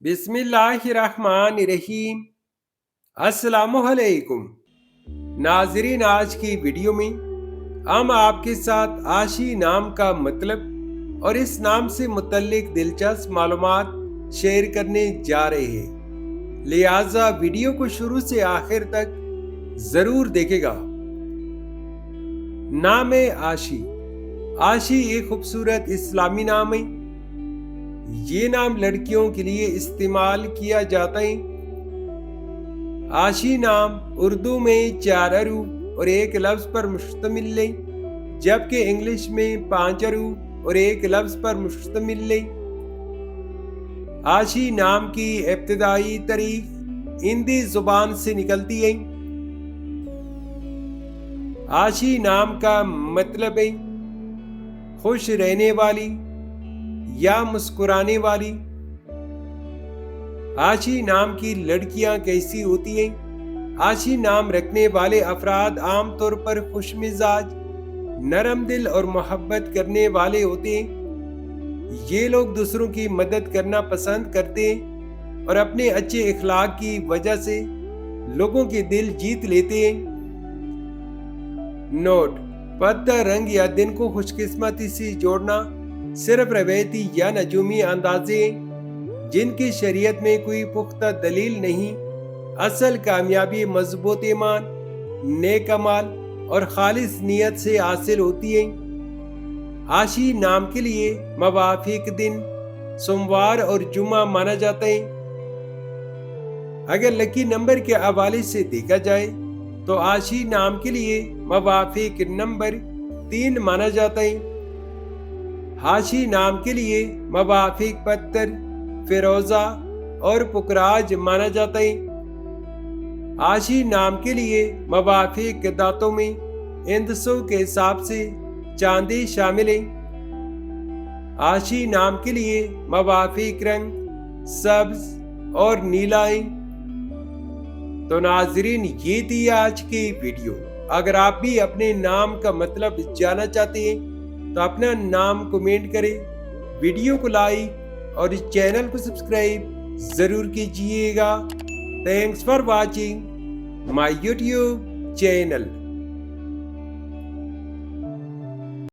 बिस्मिल्लाहिर्रहमानिर्रहीम। अस्सलामुअलैकुम नाजरीन, आज की वीडियो में हम आपके साथ आशी नाम का मतलब और इस नाम से मुतल्लिक दिलचस्प मालूमात शेयर करने जा रहे हैं, लिहाजा वीडियो को शुरू से आखिर तक जरूर देखेगा। नाम है आशी। आशी एक खूबसूरत इस्लामी नाम है। ये नाम लड़कियों के लिए इस्तेमाल किया जाता है। आशी नाम उर्दू में 4 हरूफ और एक लफ्ज पर मुश्तमिल है, जबकि इंग्लिश में 5 हरूफ और एक लफ्ज पर मुश्तमिल है। आशी नाम की इब्तिदाई तारीख हिंदी जुबान से निकलती है। आशी नाम का मतलब है खुश रहने वाली या मुस्कुराने वाली। आशी नाम की लड़कियां कैसी होती हैं? आशी नाम रखने वाले अफराद आमतौर पर खुश मिजाज, नरम दिल और मोहब्बत करने वाले होते हैं। ये लोग दूसरों की मदद करना पसंद करते हैं और अपने अच्छे इखलाक की वजह से लोगों के दिल जीत लेते हैं। नोट: पत्ता रंग या दिन को खुशकिस्मती से जोड़ना सिर्फ रवायती या नजूमी अंदाजे जिनकी शरीयत में कोई पुख्ता दलील नहीं। असल कामयाबी मजबूत ईमान, नेक अमाल और खालिस नियत से हासिल होती है। आशी नाम के लिए मवाफिक दिन सोमवार और जुमा माना जाता है। अगर लकी नंबर के हवाले से देखा जाए तो आशी नाम के लिए मवाफिक नंबर 3 माना जाता है। आशी नाम के लिए मवाफिक पत्थर फिरोजा और पुकराज माना जाता है। आशी नाम के लिए मवाफिक दांतों में इंदसों के हिसाब से चांदी शामिल है। आशी नाम के लिए मवाफिक रंग सब्ज और नीला है। तो नाजरीन, ये थी आज की वीडियो। अगर आप भी अपने नाम का मतलब जानना चाहते हैं तो अपना नाम कमेंट करें, वीडियो को लाइक और इस चैनल को सब्सक्राइब जरूर कीजिएगा। Thanks for watching my YouTube channel.